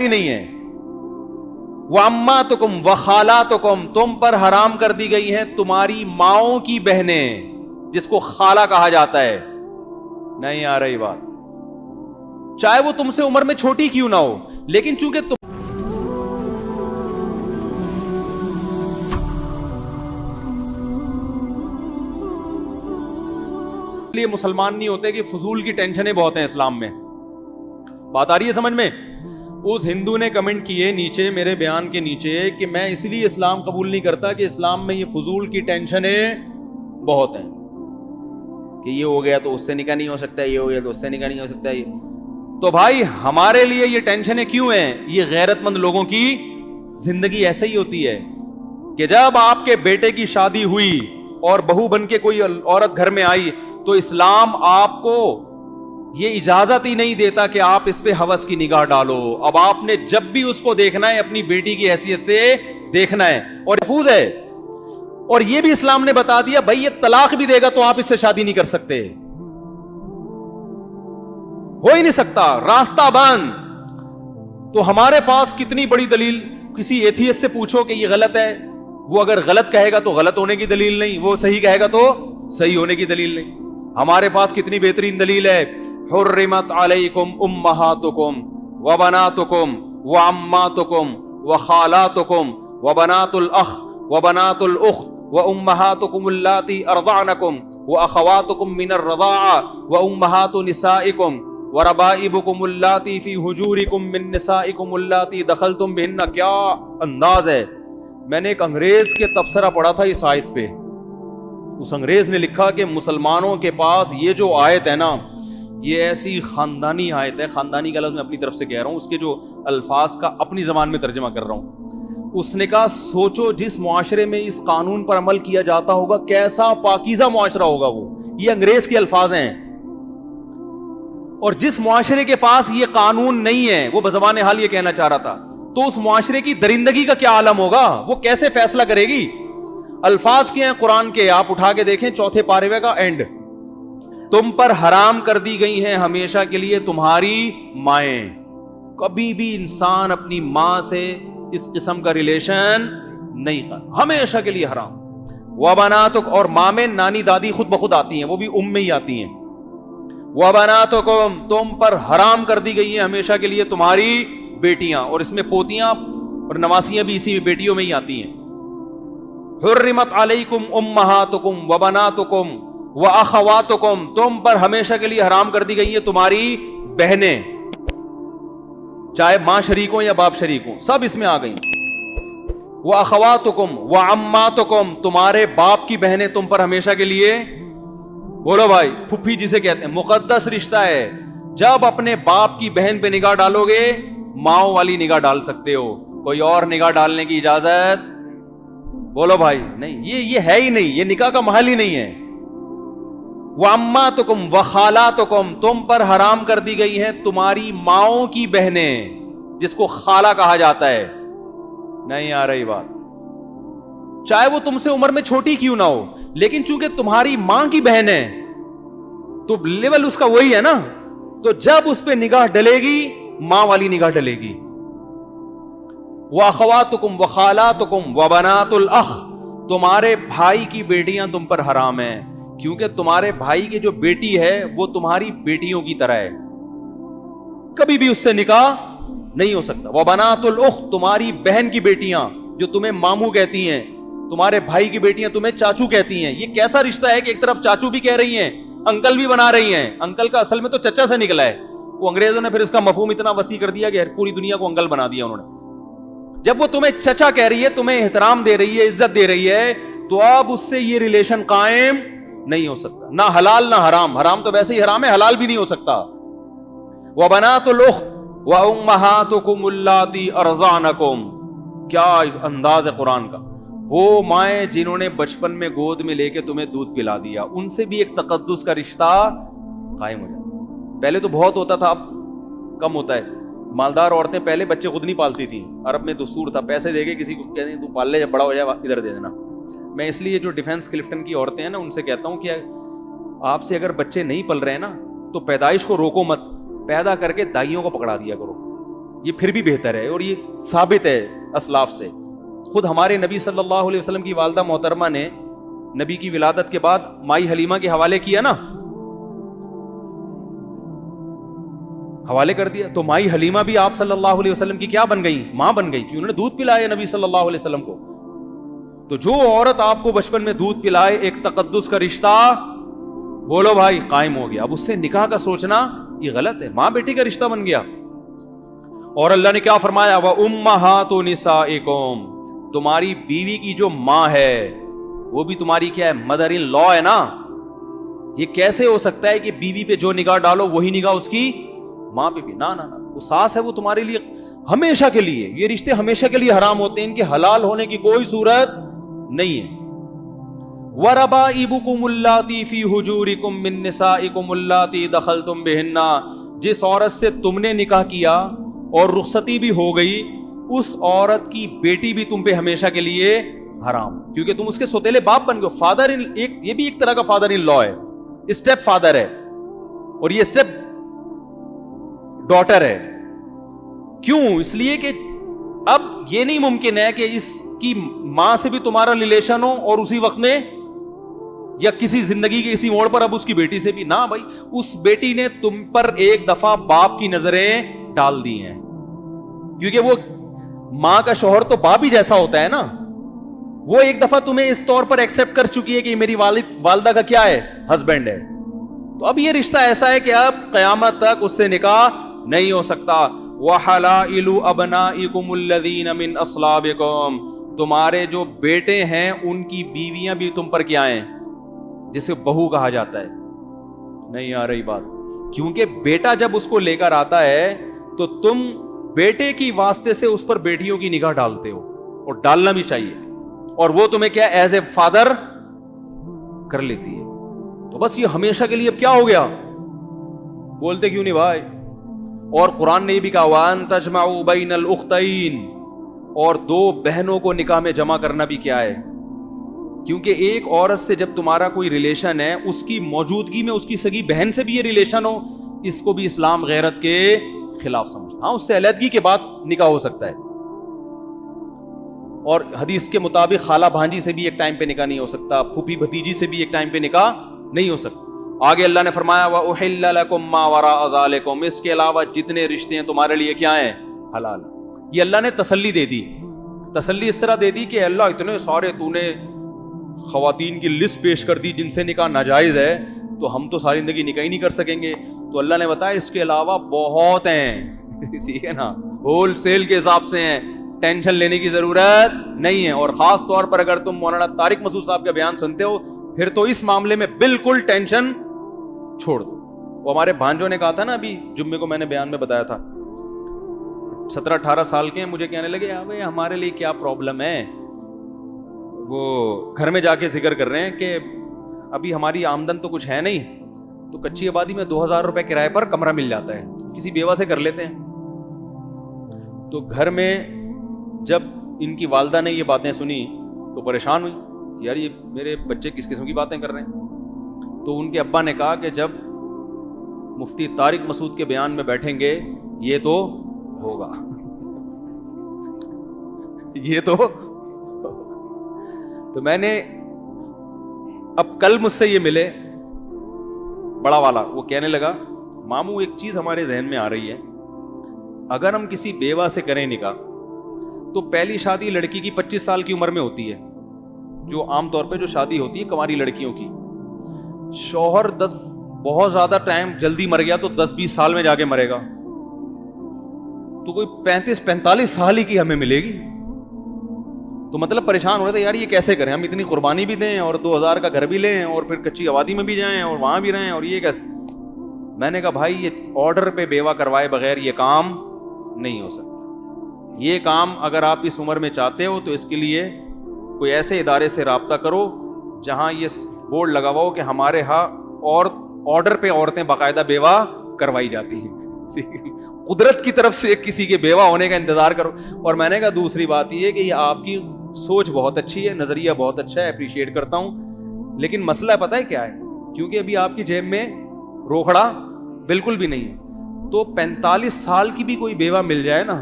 ہی نہیں ہے. وَأَمَّاتُكُمْ وَخَالَاتُكُمْ, تم پر حرام کر دی گئی ہیں تمہاری ماؤں کی بہنیں, جس کو خالہ کہا جاتا ہے. نہیں آ رہی بات, چاہے وہ تم سے عمر میں چھوٹی کیوں نہ ہو, لیکن چونکہ تم لیے مسلمان نہیں ہوتے کہ فضول کی ٹینشنیں بہت ہیں اسلام میں. بات آ رہی ہے سمجھ میں؟ اس ہندو نے کمنٹ کیے نیچے میرے بیان کے نیچے کہ میں اس لیے اسلام قبول نہیں کرتا کہ اسلام میں یہ فضول کی ٹینشنیں بہت ہیں, کہ یہ ہو گیا تو اس سے نکاح نہیں ہو سکتا, یہ ہو گیا تو اس سے نکاح نہیں ہو سکتا. تو بھائی ہمارے لیے یہ ٹینشنیں کیوں ہیں؟ یہ غیرت مند لوگوں کی زندگی ایسے ہی ہوتی ہے کہ جب آپ کے بیٹے کی شادی ہوئی اور بہو بن کے کوئی عورت گھر میں آئی تو اسلام آپ کو یہ اجازت ہی نہیں دیتا کہ آپ اس پہ ہوس کی نگاہ ڈالو. اب آپ نے جب بھی اس کو دیکھنا ہے اپنی بیٹی کی حیثیت سے دیکھنا ہے, اور محفوظ ہے. اور یہ بھی اسلام نے بتا دیا بھائی یہ طلاق بھی دے گا تو آپ اس سے شادی نہیں کر سکتے, ہو ہی نہیں سکتا, راستہ بند. تو ہمارے پاس کتنی بڑی دلیل, کسی ایتھیسٹ سے پوچھو کہ یہ غلط ہے, وہ اگر غلط کہے گا تو غلط ہونے کی دلیل نہیں, وہ صحیح کہے گا تو صحیح ہونے کی دلیل نہیں. ہمارے پاس کتنی بہترین دلیل ہے, حرمت علیکم امہاتکم وبناتکم وعماتکم وخالاتکم وبنات الاخ وبنات الاخت وامہاتکم اللاتی ارضعنکم واخواتکم من الرضاعہ وامہات نسائکم وربائبکم اللاتی فی حجورکم من نسائکم اللاتی دخلتم بہن. کیا انداز ہے. میں نے ایک انگریز کے تبصرہ پڑھا تھا اس آیت پہ. اس انگریز نے لکھا کہ مسلمانوں کے پاس یہ جو آیت ہے نا, یہ ایسی خاندانی آیت ہے, خاندانی کا لفظ میں اپنی طرف سے کہہ رہا ہوں, اس کے جو الفاظ کا اپنی زبان میں ترجمہ کر رہا ہوں. اس نے کہا سوچو جس معاشرے میں اس قانون پر عمل کیا جاتا ہوگا کیسا پاکیزہ معاشرہ ہوگا وہ. یہ انگریز کے الفاظ ہیں. اور جس معاشرے کے پاس یہ قانون نہیں ہے, وہ بزبان حال یہ کہنا چاہ رہا تھا, تو اس معاشرے کی درندگی کا کیا عالم ہوگا, وہ کیسے فیصلہ کرے گی. الفاظ کیا ہیں قرآن کے, آپ اٹھا کے دیکھیں چوتھے پارے کا اینڈ. تم پر حرام کر دی گئی ہیں ہمیشہ کے لیے تمہاری مائیں. کبھی بھی انسان اپنی ماں سے اس قسم کا ریلیشن نہیں کر, ہمیشہ کے لیے حرام. وبناتک, اور ماں میں نانی دادی خود بخود آتی ہیں, وہ بھی ام میں ہی آتی ہیں. وبناتکم, تم پر حرام کر دی گئی ہیں ہمیشہ کے لیے تمہاری بیٹیاں, اور اس میں پوتیاں اور نواسیاں بھی اسی بیٹیوں میں ہی آتی ہیں. حرمت علیکم امہاتکم وبناتکم واخواتکم, تم پر ہمیشہ کے لیے حرام کر دی گئی ہیں تمہاری بہنیں, چاہے ماں شریک ہوں یا باپ شریک ہوں, سب اس میں آ گئی. واخواتکم وعماتکم, تمہارے باپ کی بہنیں تم پر ہمیشہ کے لیے, بولو بھائی, پھپھی جسے کہتے ہیں, مقدس رشتہ ہے. جب اپنے باپ کی بہن پہ نگاہ ڈالو گے ماؤں والی نگاہ ڈال سکتے ہو, کوئی اور نگاہ ڈالنے کی اجازت, بولو بھائی, نہیں. یہ ہے ہی نہیں, یہ نکاح کا محل ہی نہیں ہے. وَأَمَّاتُكُمْ وَخَالَاتُكُمْ, تم پر حرام کر دی گئی ہیں تمہاری ماؤں کی بہنیں, جس کو خالہ کہا جاتا ہے. نہیں آ رہی بات, چاہے وہ تم سے عمر میں چھوٹی کیوں نہ ہو, لیکن چونکہ تمہاری ماں کی بہن ہے تو لیول اس کا وہی ہے نا, تو جب اس پہ نگاہ ڈلے گی ماں والی نگاہ ڈلے گی. وَأَخَوَاتُكُمْ وَخَالَاتُكُمْ وَبَنَاتُ الْأَخِ, تمہارے بھائی کی بیٹیاں تم پر حرام ہیں, کیونکہ تمہارے بھائی کی جو بیٹی ہے وہ تمہاری بیٹیوں کی طرح ہے, کبھی بھی اس سے نکاح نہیں ہو سکتا. وَبَنَاتُ الْأُخْتِ, تمہاری بہن کی بیٹیاں جو تمہیں ماموں کہتی ہیں, تمہارے بھائی کی بیٹیاں تمہیں چاچو کہتی ہیں. یہ کیسا رشتہ ہے کہ ایک طرف چاچو بھی کہہ رہی ہیں, انکل بھی بنا رہی ہیں. انکل کا اصل میں تو چچا سے نکلا ہے, وہ انگریزوں نے پھر اس کا مفہوم اتنا وسیع کر دیا کہ پوری دنیا کو انکل بنا دیا انہوں نے. جب وہ تمہیں چچا کہہ رہی ہے, تمہیں احترام دے رہی ہے, عزت دے رہی ہے, تو اب اس سے یہ ریلیشن قائم نہیں ہو سکتا, نہ حلال نہ حرام. حرام تو ویسے ہی حرام ہے, حلال بھی نہیں ہو سکتا. وَبَنَاتُ الْأُخْتِ وَأُمَّهَاتُكُمُ اللَّاتِي أَرْضَعْنَكُمْ, کیا انداز ہے قرآن کا. وہ مائیں جنہوں نے بچپن میں گود میں لے کے تمہیں دودھ پلا دیا, ان سے بھی ایک تقدس کا رشتہ قائم ہو جاتا. پہلے تو بہت ہوتا تھا, اب کم ہوتا ہے. مالدار عورتیں پہلے بچے خود نہیں پالتی تھیں, عرب میں دستور تھا, پیسے دے کے کسی کو کہتے ہیں تو پال لے, جب بڑا ہو جائے ادھر دے دینا. میں اس لیے جو ڈیفینس کلفٹن کی عورتیں ہیں نا, ان سے کہتا ہوں کہ آپ سے اگر بچے نہیں پل رہے ہیں نا تو پیدائش کو روکو مت, پیدا کر کے دائیوں کو پکڑا دیا کرو, یہ پھر بھی بہتر ہے اور یہ ثابت ہے اسلاف سے. خود ہمارے نبی صلی اللہ علیہ وسلم کی والدہ محترمہ نے نبی کی ولادت کے بعد مائی حلیمہ کے حوالے کیا نا, حوالے کر دیا. تو مائی حلیمہ بھی آپ صلی اللہ علیہ وسلم کی کیا بن گئی؟ ماں بن گئی, کہ انہوں نے دودھ پلایا نبی صلی اللہ علیہ وسلم کو. تو جو عورت آپ کو بچپن میں دودھ پلائے, ایک تقدس کا رشتہ بولو بھائی قائم ہو گیا. اب اس سے نکاح کا سوچنا یہ غلط ہے, ماں بیٹی کا رشتہ بن گیا. اور اللہ نے کیا فرمایا؟ وَأُمَّهَاتُ نِسَائِكُمْ, تمہاری بیوی کی جو ماں ہے وہ بھی تمہاری کیا ہے؟ مدر ان لا ہے نا. یہ کیسے ہو سکتا ہے کہ بیوی پہ جو نگاہ ڈالو وہی نگاہ اس کی ماں پہ بھی؟ نہ نہ نہ, وہ ساس ہے, وہ تمہارے لیے ہمیشہ کے لیے, یہ رشتے ہمیشہ کے لیے حرام ہوتے ہیں, ان کے حلال ہونے کی کوئی صورت نہیں ہے. وَرَبَائِبُكُمُ اللَّاتِي فِي حُجُورِكُم مِّن نِّسَائِكُمُ اللَّاتِي دَخَلْتُم بِهِنَّ, جس عورت سے تم نے نکاح کیا اور رخصتی بھی ہو گئی, اس عورت کی بیٹی بھی تم پہ ہمیشہ کے لیے حرام, کیونکہ تم اس کے سوتیلے باپ بن گئے. فادر ان, یہ بھی ایک طرح کا فادر ان لا ہے, اسٹیپ فادر ہے, اور یہ اسٹیپ ڈاٹر ہے. کیوں؟ اس لیے کہ اب یہ نہیں ممکن ہے کہ اس کی ماں سے بھی تمہارا ریلیشن ہو اور اسی وقت میں یا کسی زندگی کے کسی موڑ پر اب اس کی بیٹی سے بھی نہ. بھائی اس بیٹی نے تم پر ایک دفعہ باپ کی نظریں ڈال دی ہیں, کیونکہ وہ ماں کا شوہر تو باپ ہی جیسا ہوتا ہے نا. وہ ایک دفعہ تمہیں اس طور پر ایکسپٹ کر چکی ہے کہ میری والدہ کا کیا ہے؟ ہسبینڈ ہے. تو اب یہ رشتہ ایسا ہے کہ اب قیامت تک اس سے نکاح نہیں ہو سکتا. وَحَلَائِلُ أَبْنَائِكُمُ الَّذِينَ مِنْ أَصْلَابِكُمْ, تمہارے جو بیٹے ہیں ان کی بیویاں بھی تم پر کیا ہیں؟ جسے بہو کہا جاتا ہے. نہیں آ رہی بات؟ کیونکہ بیٹا جب اس کو لے کر آتا ہے تو تم بیٹے کی واسطے سے اس پر بیٹیوں کی نگاہ ڈالتے ہو, اور ڈالنا بھی چاہیے, اور وہ تمہیں کیا ایز اے فادر کر لیتی ہے. تو بس یہ ہمیشہ کے لیے اب کیا ہو گیا؟ بولتے کیوں نہیں بھائی؟ اور قرآن نے یہ بھی کہا وَأَن تَجْمَعُوا بَيْنَ الْأُخْتَيْنِ, اور دو بہنوں کو نکاح میں جمع کرنا بھی کیا ہے؟ کیونکہ ایک عورت سے جب تمہارا کوئی ریلیشن ہے, اس کی موجودگی میں اس کی سگی بہن سے بھی یہ ریلیشن ہو, اس کو بھی اسلام غیرت کے خلاف سمجھتا. ہاں اس سے علیحدگی کے بعد نکاح ہو سکتا ہے, اور حدیث کے مطابق خالہ بھانجی سے بھی ایک ٹائم پہ نکاح نہیں ہو سکتا, پھوپھی بھتیجی سے بھی ایک ٹائم پہ نکاح نہیں ہو سکتا. آگے اللہ نے فرمایا وَأُحِلَّ لَكُم مَّا وَرَاءَ ذَلِكُمْ, اس کے علاوہ جتنے رشتے ہیں تمہارے لیے کیا ہیں؟ حلال. یہ اللہ نے تسلی دے دی. تسلی اس طرح دے دی کہ اللہ اتنے سارے تو نے خواتین کی لسٹ پیش کر دی جن سے نکاح ناجائز ہے, تو ہم تو ساری زندگی نکاح ہی نہیں کر سکیں گے. تو اللہ نے بتایا اس کے علاوہ بہت ہیں, ٹھیک ہے نا, ہول سیل کے حساب سے ہیں, ٹینشن لینے کی ضرورت نہیں ہے. اور خاص طور پر اگر تم مولانا طارق مسعود صاحب کا بیان سنتے ہو پھر تو اس معاملے میں بالکل ٹینشن چھوڑ دو. وہ ہمارے بھانجوں نے کہا تھا نا, ابھی جمعے کو میں نے بیان میں بتایا تھا, 17-18 سال کے ہیں, مجھے کہنے لگے ابے ہمارے لیے کیا پرابلم ہے. وہ گھر میں جا کے ذکر کر رہے ہیں کہ ابھی ہماری آمدن تو کچھ ہے نہیں, تو کچی آبادی میں 2000 روپے کرائے پر کمرہ مل جاتا ہے, کسی بیوہ سے کر لیتے ہیں. تو گھر میں جب ان کی والدہ نے یہ باتیں سنی تو پریشان ہوئی, یار یہ میرے بچے کس قسم کی باتیں کر رہے ہیں. تو ان کے ابا نے کہا کہ جب مفتی طارق مسعود کے بیان میں بیٹھیں گے یہ تو ہوگا, یہ تو میں نے اب کل مجھ سے یہ ملے بڑا والا, وہ کہنے لگا ماموں ایک چیز ہمارے ذہن میں آ رہی ہے, اگر ہم کسی بیوہ سے کریں نکاح تو پہلی شادی لڑکی کی 25 سال کی عمر میں ہوتی ہے, جو عام طور پہ جو شادی ہوتی ہے کنواری لڑکیوں کی. شوہر بہت زیادہ ٹائم جلدی مر گیا تو 10-20 سال میں جا کے مرے گا, تو کوئی 35-45 سال ہی کی ہمیں ملے گی. تو مطلب پریشان ہو رہے تھے یار یہ کیسے کریں, ہم اتنی قربانی بھی دیں اور 2000 کا گھر بھی لیں اور پھر کچی آبادی میں بھی جائیں اور وہاں بھی رہیں, اور یہ کیسے. میں نے کہا بھائی یہ آرڈر پہ بیوہ کروائے بغیر یہ کام نہیں ہو سکتا. یہ کام اگر آپ اس عمر میں چاہتے ہو تو اس کے لیے کوئی ایسے ادارے سے رابطہ کرو جہاں یہ بورڈ لگا ہوا ہو کہ ہمارے ہاں اور آرڈر پہ عورتیں باقاعدہ بیوہ کروائی جاتی ہیں. قدرت کی طرف سے کسی کے بیوہ ہونے کا انتظار کرو. اور میں نے کہا دوسری بات یہ کہ یہ آپ کی سوچ بہت اچھی ہے, نظریہ بہت اچھا ہے, اپریشیٹ کرتا ہوں, لیکن مسئلہ پتہ ہے کیا ہے, کیونکہ ابھی آپ کی جیب میں روکھڑا بالکل بھی نہیں ہے. تو 45 سال کی بھی کوئی بیوہ مل جائے نا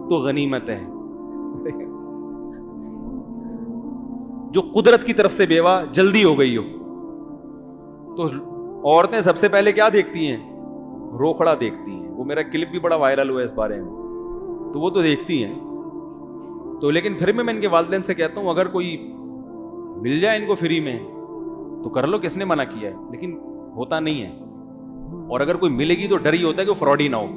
تو غنیمت ہے. جو قدرت کی طرف سے بیوہ جلدی ہو گئی ہو. تو عورتیں سب سے پہلے کیا دیکھتی ہیں؟ روکھڑا دیکھتی ہیں. وہ میرا کلپ بھی بڑا وائرل ہوا ہے اس بارے میں, تو وہ تو دیکھتی ہیں. تو لیکن پھر میں ان کے والدین سے کہتا ہوں اگر کوئی مل جائے ان کو فری میں تو کر لو, کس نے منع کیا ہے, لیکن ہوتا نہیں ہے. اور اگر کوئی ملے گی تو ڈر ہی ہوتا ہے کہ وہ فراڈ ہی نہ ہو.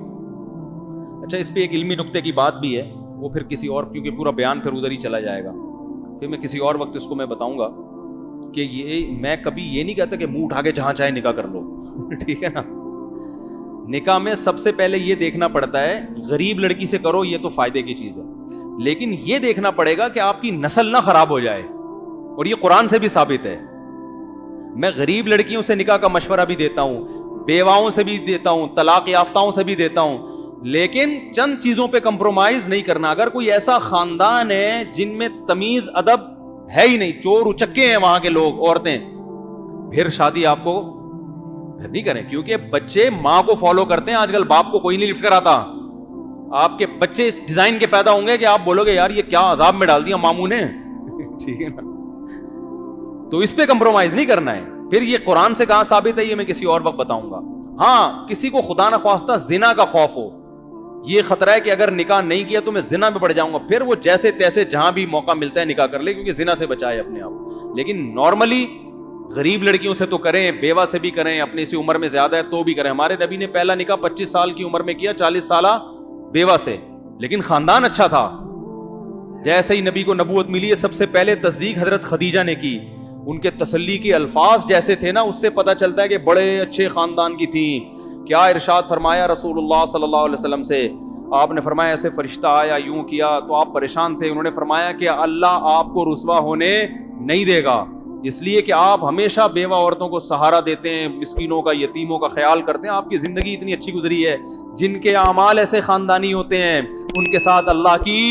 اچھا, اس پہ ایک علمی نقطے کی بات بھی ہے, وہ پھر کسی اور, کیونکہ پورا بیان پھر ادھر ہی چلا جائے گا, پھر میں کسی اور وقت اس کو میں بتاؤں گا کہ یہ میں کبھی یہ نہیں کہتا کہ منہ اٹھا کے جہاں چاہے نکاح کر لو. ٹھیک ہے نا, نکاح میں سب سے پہلے یہ دیکھنا پڑتا ہے غریب لڑکی سے کرو, یہ تو فائدے کی چیز ہے, لیکن یہ دیکھنا پڑے گا کہ آپ کی نسل نہ خراب ہو جائے, اور یہ قرآن سے بھی ثابت ہے. میں غریب لڑکیوں سے نکاح کا مشورہ بھی دیتا ہوں, بیواؤں سے بھی دیتا ہوں, طلاق یافتاؤں سے بھی دیتا ہوں, لیکن چند چیزوں پہ کمپرومائز نہیں کرنا. اگر کوئی ایسا خاندان ہے جن میں تمیز ادب ہے ہی نہیں, چور اچکے ہیں وہاں کے لوگ, عورتیں, پھر شادی آپ کو پھر نہیں کریں, کیونکہ بچے ماں کو فالو کرتے ہیں. آج کل باپ کو کوئی نہیں لفٹ کراتا. آپ کے بچے اس ڈیزائن کے پیدا ہوں گے کہ آپ بولو گے یار یہ کیا عذاب میں ڈال دیا ماموں نے. ٹھیک ہے نا, تو اس پہ کمپرومائز نہیں کرنا ہے. پھر یہ قرآن سے کہاں ثابت ہے یہ میں کسی اور وقت بتاؤں گا. ہاں, کسی کو خدا نہ خواستہ زنا کا خوف ہو, یہ خطرہ ہے کہ اگر نکاح نہیں کیا تو میں زنا میں پڑ جاؤں گا, پھر وہ جیسے تیسے جہاں بھی موقع ملتا ہے نکاح کر لے, کیونکہ زنا سے بچائے اپنے آپ. لیکن نارملی غریب لڑکیوں سے تو کریں, بیوہ سے بھی کریں, اپنی سی عمر میں زیادہ ہے تو بھی کریں. ہمارے نبی نے پہلا نکاح 25 سال کی عمر میں کیا, 40 سالہ بیوہ سے, لیکن خاندان اچھا تھا. جیسے ہی نبی کو نبوت ملی ہے سب سے پہلے تصدیق حضرت خدیجہ نے کی. ان کے تسلی کے الفاظ جیسے تھے نا, اس سے پتہ چلتا ہے کہ بڑے اچھے خاندان کی تھیں. کیا ارشاد فرمایا رسول اللہ صلی اللہ علیہ وسلم سے, آپ نے فرمایا ایسے فرشتہ آیا یوں کیا تو آپ پریشان تھے. انہوں نے فرمایا کہ اللہ آپ کو رسوا ہونے نہیں دے گا, اس لیے کہ آپ ہمیشہ بیوہ عورتوں کو سہارا دیتے ہیں, مسکینوں کا, یتیموں کا خیال کرتے ہیں. آپ کی زندگی اتنی اچھی گزری ہے. جن کے اعمال ایسے خاندانی ہوتے ہیں ان کے ساتھ اللہ کی